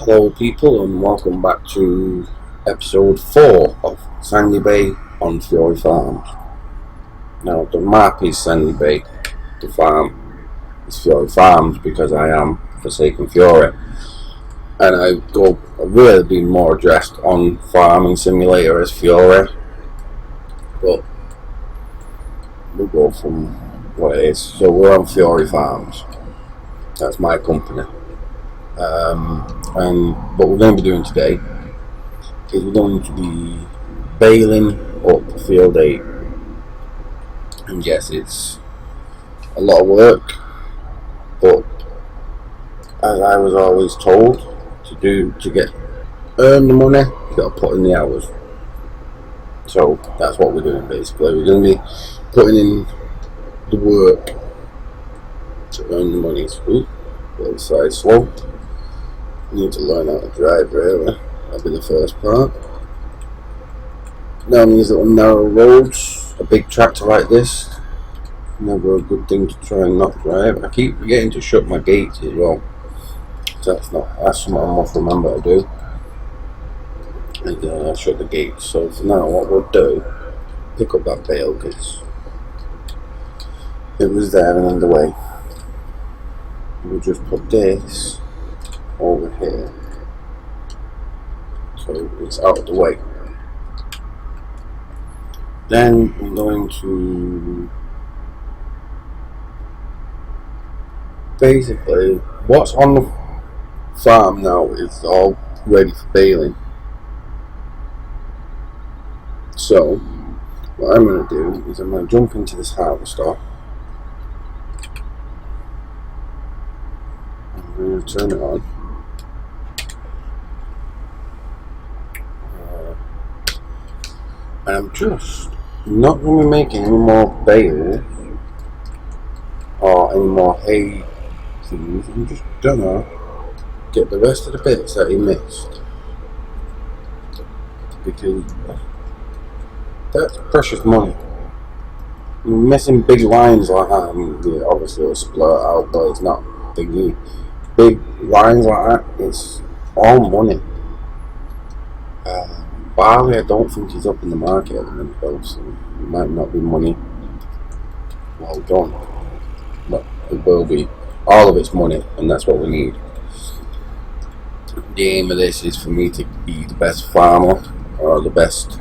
Hello, people, and welcome back to episode 4 of Sandy Bay on Fury Farms. Now, the map is Sandy Bay, the farm is Fury Farms because I am Forsaken Fury, and I've really been more addressed on Farming Simulator as Fury, but we'll go from what it is. So, we're on Fury Farms, that's my company. And what we're going to be doing today is we're going to be baling up field 8, and yes, it's a lot of work, but as I was always told to earn the money, you got to put in the hours. So that's what we're doing basically. We're going to be putting in the work to earn the money. So, little side slope. You need to learn how to drive, really. That'll be the first part. Down these little narrow roads, a big tractor like this, never a good thing to try and not drive. I keep forgetting to shut my gates as well. So that's something I must remember to do. And shut the gates. So for now, what we'll do, pick up that bale because it was there and in the way. We'll just put this over here so it's out of the way. Then I'm going to basically what's on the farm now is all ready for baling. So what I'm going to do is I'm going to jump into this harvester. I'm going to turn it on. And I'm just not going to be making any more bales or any more hay things. I'm just gonna get the rest of the bits that he missed, because that's precious money. You're missing big lines like that. I mean, yeah, obviously it'll splurt out, but it's not big lines like that. It's all money. Barley, I don't think he's up in the market at the minute, though, so it might not be money well done, but it will be. All of it's money, and that's what we need. The aim of this is for me to be the best farmer or the best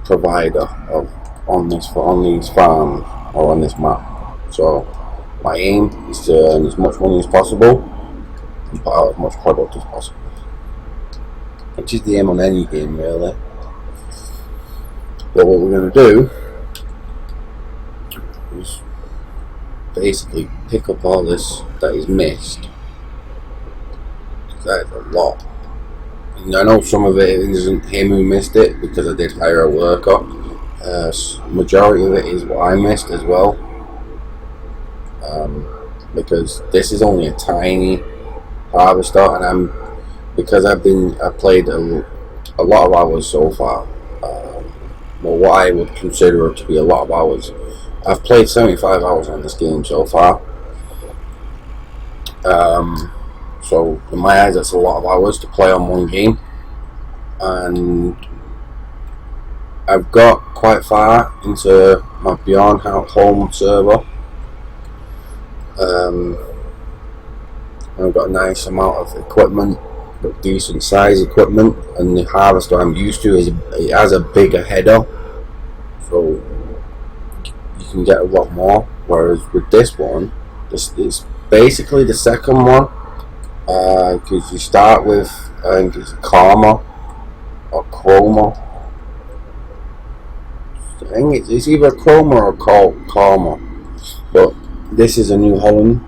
provider on these farms or on this map. So my aim is to earn as much money as possible and put out as much product as possible, which is the aim on any game, really. But what we're going to do is basically pick up all this that is missed. That is a lot. And I know some of it isn't him who missed it, because I did hire a worker. Majority of it is what I missed as well. Because this is only a tiny harvester, and I've played a lot of hours so far. Well, what I would consider to be a lot of hours. I've played 75 hours on this game so far. So in my eyes, that's a lot of hours to play on one game, and I've got quite far into my Beyond Home server. I've got a nice amount of equipment, but decent size equipment, and the harvester I'm used to it has a bigger header, so you can get a lot more. Whereas with this one, it's basically the second one, because you start with, I think it's Karma or Chroma. I think it's either Chroma or Karma, but this is a New Holland.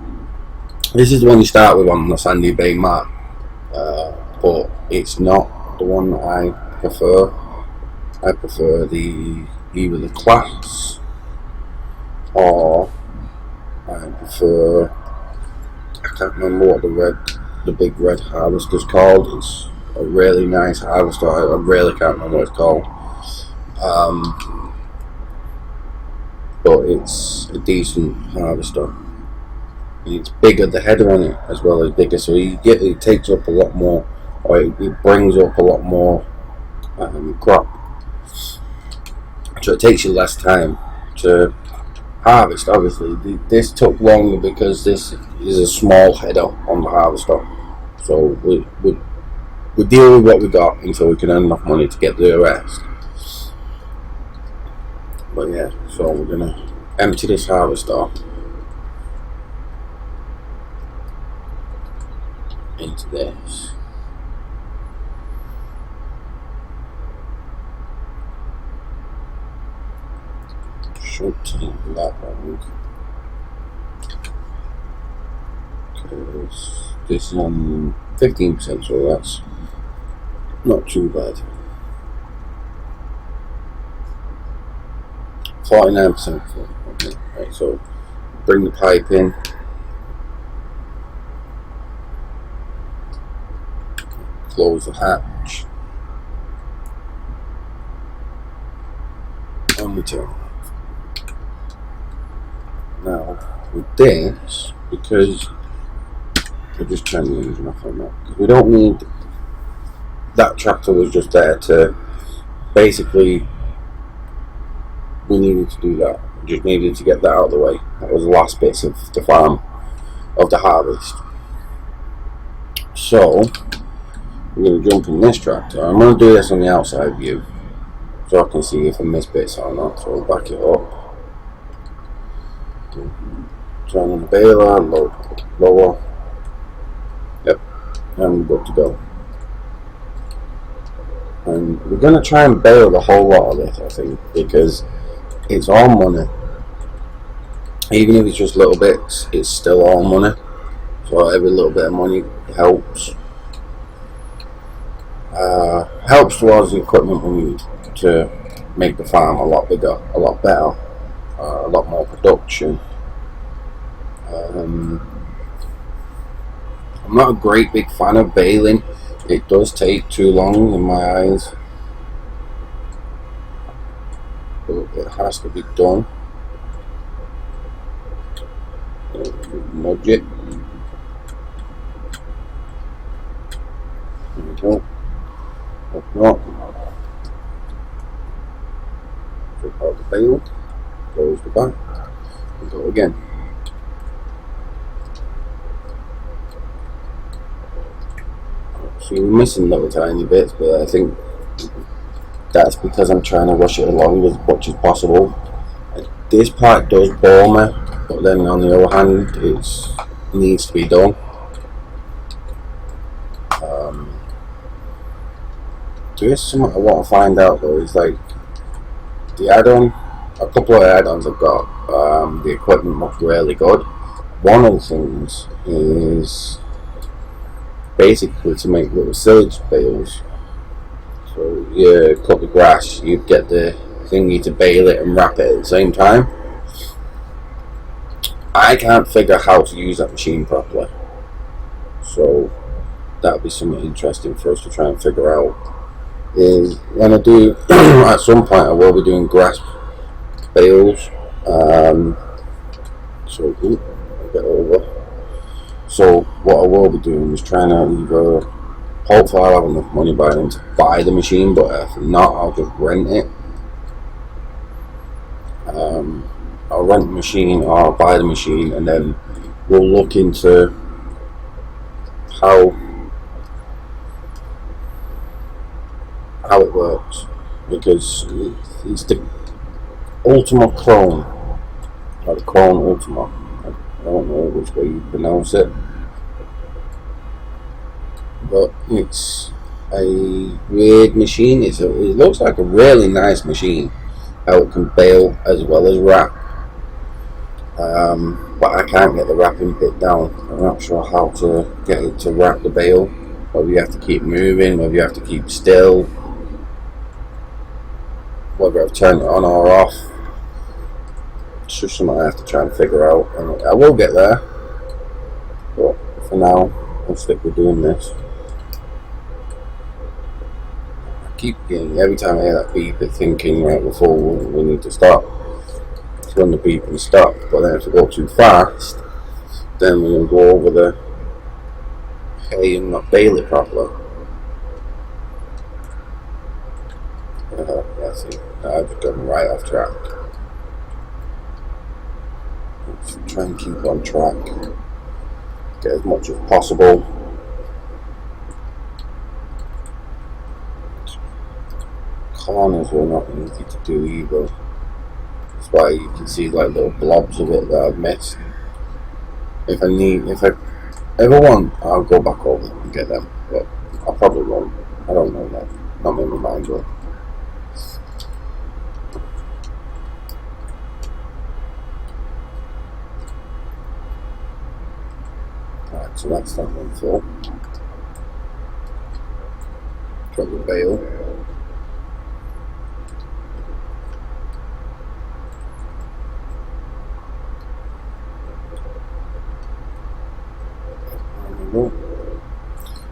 This is the one you start with on the Sandy Bay map, but it's not the one that I prefer. I prefer either the Class, or I prefer, I can't remember what the big red harvester's called. It's a really nice harvester. I really can't remember what it's called. But it's a decent harvester. and it's bigger, the header on it as well as bigger, so it takes up a lot more, or it brings up a lot more crop, so it takes you less time to harvest. Obviously this took longer because this is a small header on the harvester, so we deal with what we got until we can earn enough money to get the rest. But yeah, so we're gonna empty this harvester into this. Shouldn't take that long, because this is on 15%, so that's not too bad. 49%. Okay, right, so bring the pipe in. Close the hatch. And we turn. Now, with this, because we're just trying to use enough on that, because we don't need, that tractor was just there to, basically, we needed to do that. We just needed to get that out of the way. That was the last bits of the farm, of the harvest. So, we're going to jump in this tractor. I'm going to do this on the outside view, so I can see if I miss bits or not. So I'll back it up. Turn on the baler, lower. Yep, and we're good to go. And we're going to try and bale the whole lot of this, I think, because it's all money. Even if it's just little bits, it's still all money. So every little bit of money helps. Helps towards the equipment we need to make the farm a lot bigger, a lot better, a lot more production. I'm not a great big fan of baling. It does take too long in my eyes, but it has to be done. Nudge it. There we go. If not, flip out the bale, close the back, and go again. So you're missing little tiny bits, but I think that's because I'm trying to rush it along as much as possible. This part does bore me, but then on the other hand, it needs to be done. There is something I want to find out though, is like the add-on, a couple of add-ons I've got, the equipment looks really good. One of the things is basically to make little silage bales. So you cut the grass, you get the thingy to bale it and wrap it at the same time. I can't figure how to use that machine properly, so that'll be something interesting for us to try and figure out. Is when I do at some point I will be doing grass bales, so I'll get over. So what I will be doing is trying to either, hopefully I'll have enough money by then to buy the machine, but if not, I'll just rent it. I'll rent the machine or I'll buy the machine, and then we'll look into how it works, because it's the Ultima Clone, or the Clone Ultima. I don't know which way you pronounce it, but it's a weird machine. It looks like a really nice machine, how it can bale as well as wrap, but I can't get the wrapping bit down. I'm not sure how to get it to wrap the bale, whether you have to keep moving, whether you have to keep still, whether I've turned it on or off. It's just something I have to try and figure out, and I will get there, but for now I'll stick with doing this. I keep getting, every time I hear that beep, it's thinking right before we need to stop. It's run the beep and stop, but then if I go too fast, Then we're going to go over the hay and not bale it properly. Yeah, see, I've just gone right off track. Let's try and keep on track. Get as much as possible. Corners were not easy to do either. That's why you can see like little blobs of it that I've missed. If I ever want, I'll go back over and get them, but I probably won't. I don't know that. Not in my mind though. Alright, so that's that one full. Drop the bale.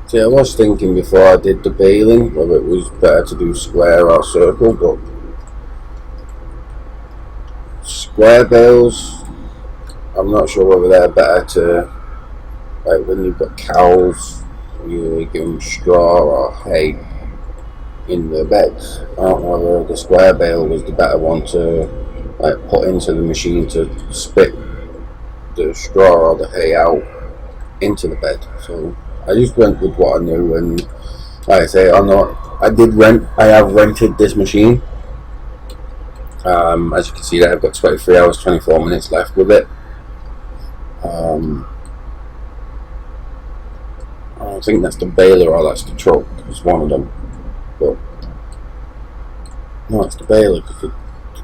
See, I was thinking before I did the baling whether it was better to do square or circle, but square bales, I'm not sure whether they're better to, like when you've got cows, you give them straw or hay in the beds. I don't know whether the square bale was the better one to like put into the machine to spit the straw or the hay out into the bed. So I just went with what I knew, and like I say, I have rented this machine. As you can see there, I've got 23 hours 24 minutes left with it. I don't think that's the baler or that's the truck. It's one of them, but no, it's the baler because the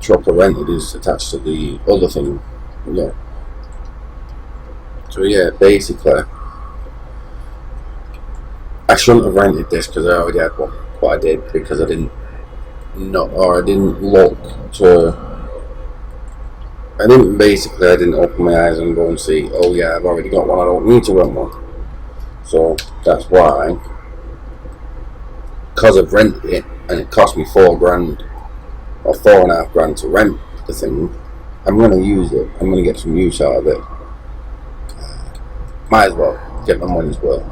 truck I rented is attached to the other thing. Yeah. So yeah, basically I shouldn't have rented this because I already had one, but I did because I didn't I didn't open my eyes and go and see, oh yeah, I've already got one, I don't need to rent one. So that's why, because I've rented it and it cost me £4,000 or £4,500 to rent the thing, I'm going to use it. I'm going to get some use out of it. Might as well get my money's worth.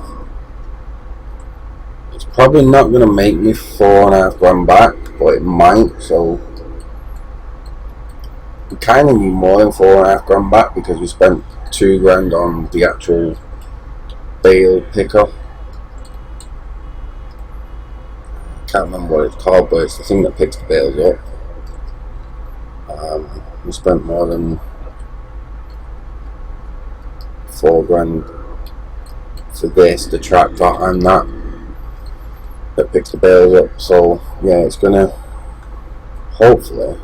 It's probably not going to make me £4,500 back, but it might. So we kind of need more than £4,500 back because we spent £2,000 on the actual bale picker. Can't remember what it's called, but it's the thing that picks the bales up. We spent more than £4,000 for this, the tractor and that picks the bales up. So yeah, it's gonna hopefully.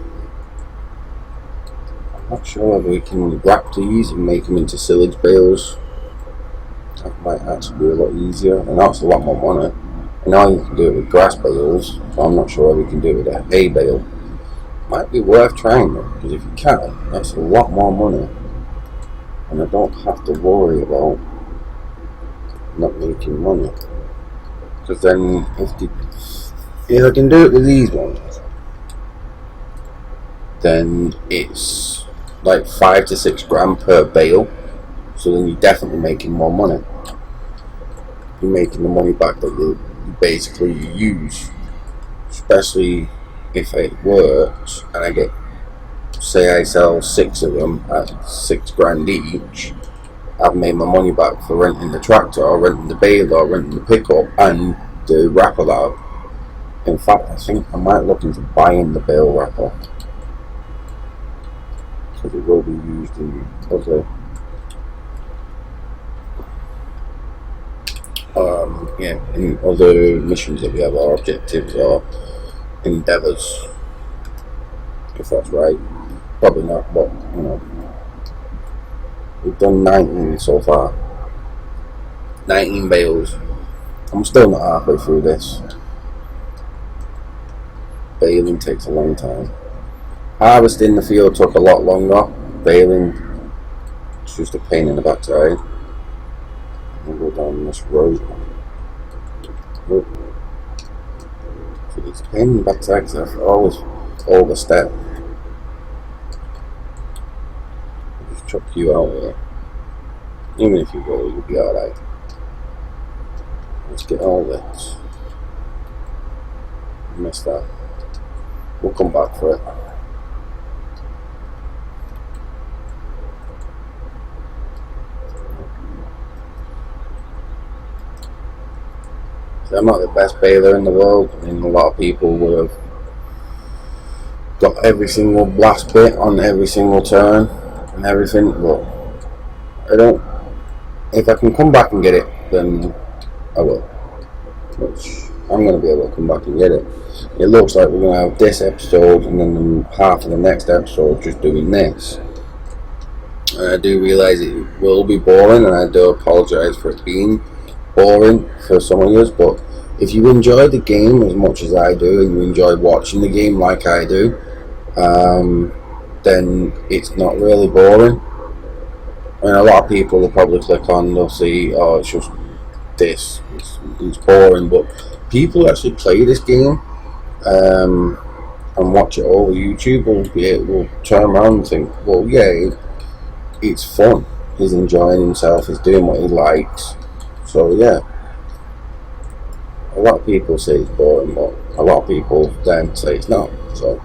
I'm not sure whether we can wrap these and make them into silage bales. That might actually be a lot easier, and that's a lot more money. I know you can do it with grass bales, so I'm not sure we can do it with a hay bale. Might be worth trying though, because if you can, that's a lot more money, and I don't have to worry about not making money. Because then, if I can do it with these ones, then it's like £5 to £6 per bale. So then you're definitely making more money. You're making the money back that you basically use, especially if it works and I get, say I sell 6 of them at £6,000 each, I've made my money back for renting the tractor or renting the baler or renting the pickup and the wrapper lab. In fact, I think I might look into buying the bale wrapper because it will be used in other in other missions that we have, our objectives or endeavours, if that's right. Probably not, but you know, we've done 19 so far, 19 bales. I'm still not halfway through this. Baling takes a long time. Harvesting the field took a lot longer. Baling, it's just a pain in the backside. We'll go down this road. So it's a pain in the backside because I always overstep. I'll just chuck you out here. Even if you roll, you'll be alright. Let's get all this. Missed that. We'll come back for it. So I'm not the best baler in the world. I mean, a lot of people would have got every single blast bit on every single turn and everything, but I don't. If I can come back and get it, then I will. Which I'm going to be able to come back and get it. It looks like we're going to have this episode and then half of the next episode just doing this. And I do realise it will be boring, and I do apologise for it being boring for some of you, but if you enjoy the game as much as I do, and you enjoy watching the game like I do, then it's not really boring. I mean, a lot of people will probably click on, they'll see, oh, it's just this, it's boring, but people who actually play this game and watch it over YouTube will turn around and think, well, yeah, it's fun, he's enjoying himself, he's doing what he likes. So yeah, a lot of people say it's boring, but a lot of people then say it's not. So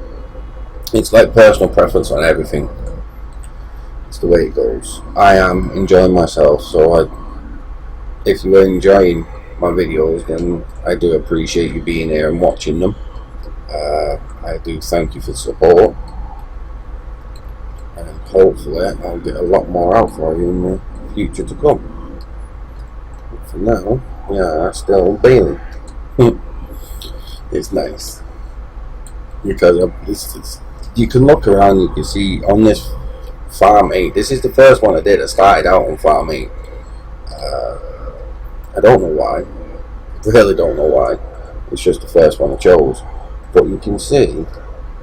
it's like personal preference on everything. It's the way it goes. I am enjoying myself, so if you're enjoying my videos, then I do appreciate you being here and watching them. I do thank you for the support, and hopefully I'll get a lot more out for you in the future to come. But for now, yeah, still baling. It's nice because you can look around, you can see on this Farm 8, this is the first one I did. I started out on Farm 8. I don't know why, I really don't know why, it's just the first one I chose, but you can see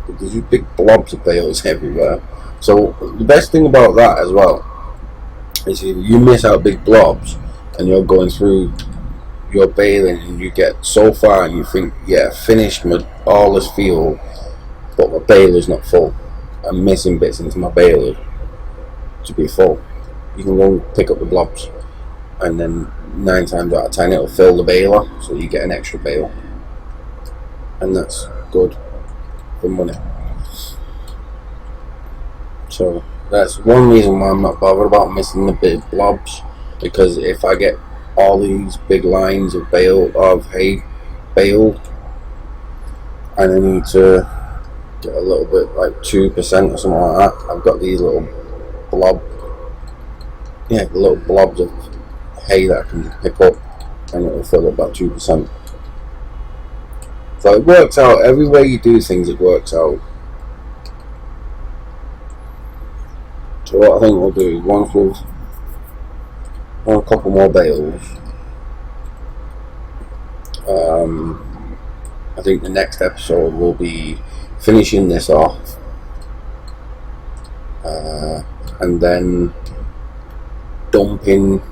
there's these big blobs of bales everywhere. So the best thing about that as well is if you miss out big blobs and you're going through your baling and you get so far and you think, yeah, finished all this field, but my baler's not full, I'm missing bits into my baler to be full, you can go and pick up the blobs, and then 9 times out of 10 it'll fill the baler, so you get an extra bale, and that's good for money. So that's one reason why I'm not bothered about missing the big blobs, because if I get all these big lines of hay baled, and I need to get a little bit like 2% or something like that, I've got these little blobs of hay that I can pick up, and it'll fill up about 2%. So it works out. Every way you do things, it works out. So what I think we'll do is once we've done a couple more bales, I think the next episode will be finishing this off, and then dumping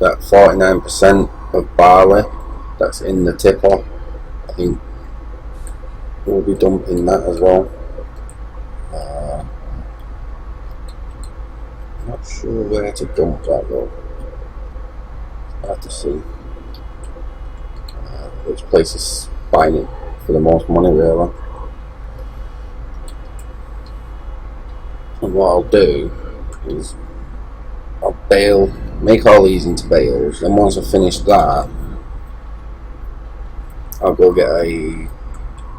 that 49% of barley that's in the tipper. I think we'll be dumping that as well. Not sure where to dump that though. I have to see which place is buying it for the most money really. And what I'll do is I'll make all these into bales, and once I finish that I'll go get a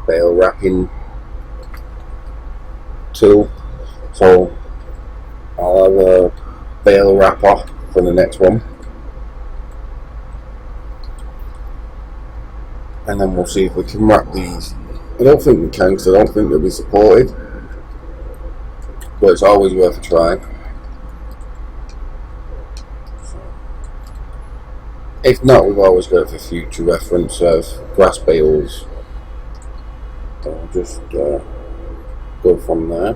bale wrapping tool, so I'll have a bale wrapper for the next one, and then we'll see if we can wrap these. I don't think we can, because I don't think they'll be supported, but it's always worth a try. If not, we've always got it for future reference of grass bales. I'll just go from there.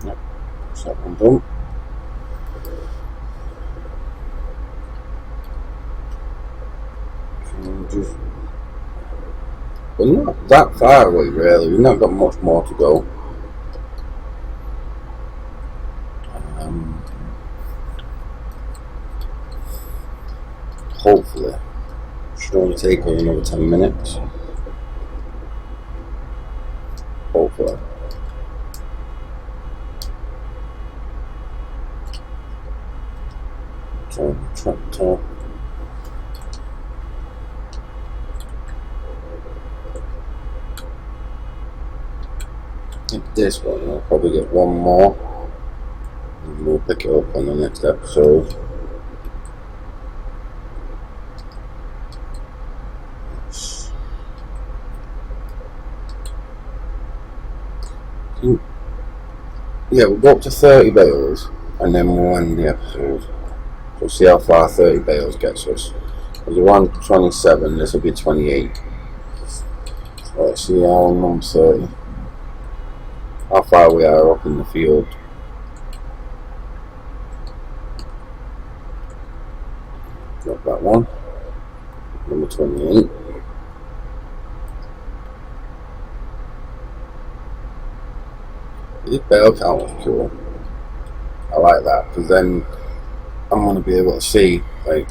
Yep, that's that one done. We're not that far away really, we've not got much more to go. hopefully should only take us another 10 minutes. Hopefully. So, tractor. This one, I'll probably get one more, and we'll pick it up on the next episode. Yeah, we'll go up to 30 bales, and then we'll end the episode. We'll see how far 30 bales gets us. Because we're on 27, this will be 28. So let's see how number 30. How far we are up in the field. Got that one. Number 28. This bale count was cool. I like that, because then I'm going to be able to see, like,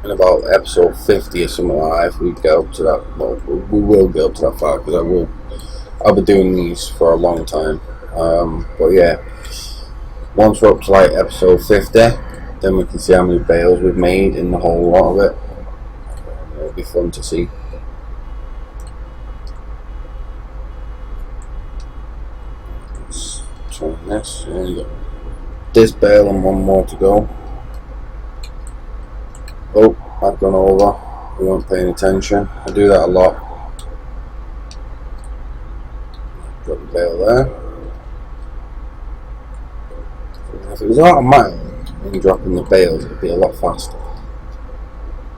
in about episode 50 or something like that, if we get up to that. Well, we will get up to that far, because I'll be doing these for a long time. But yeah, once we're up to like episode 50, then we can see how many bales we've made in the whole lot of it. It'll be fun to see. Let's turn this. There you go. This bale and one more to go. Oh, I've gone over. We weren't paying attention. I do that a lot. Got the bale there. If it was automatic and dropping the bales, it'd be a lot faster.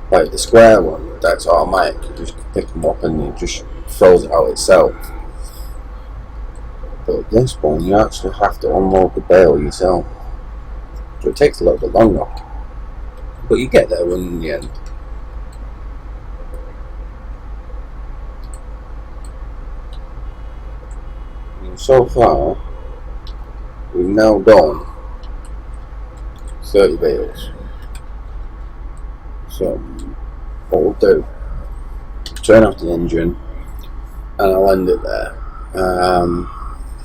Like the square one, that's automatic. You just pick them up and it just throws it out itself. But this one, you actually have to unload the bale yourself. So it takes a little bit longer. But you get there in the end. And so far, we've now done 30 bales. So, what we'll do, turn off the engine, and I'll end it there.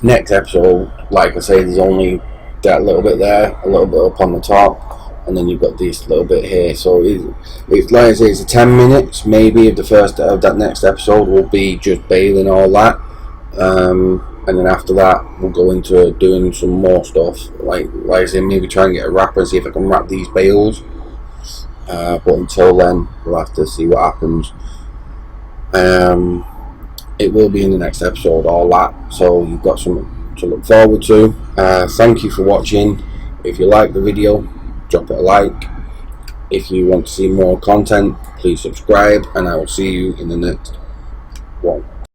Next episode, like I say, there's only that little bit there, a little bit up on the top, and then you've got this little bit here. So it's like I say, it's 10 minutes maybe of the first of that next episode will be just baling all that, and then after that we'll go into doing some more stuff. Like I say, maybe try and get a wrapper and see if I can wrap these bales. But until then, we'll have to see what happens. It will be in the next episode, all that, so you've got something to look forward to. Thank you for watching. If you like the video, drop it a like. If you want to see more content, please subscribe, and I will see you in the next one.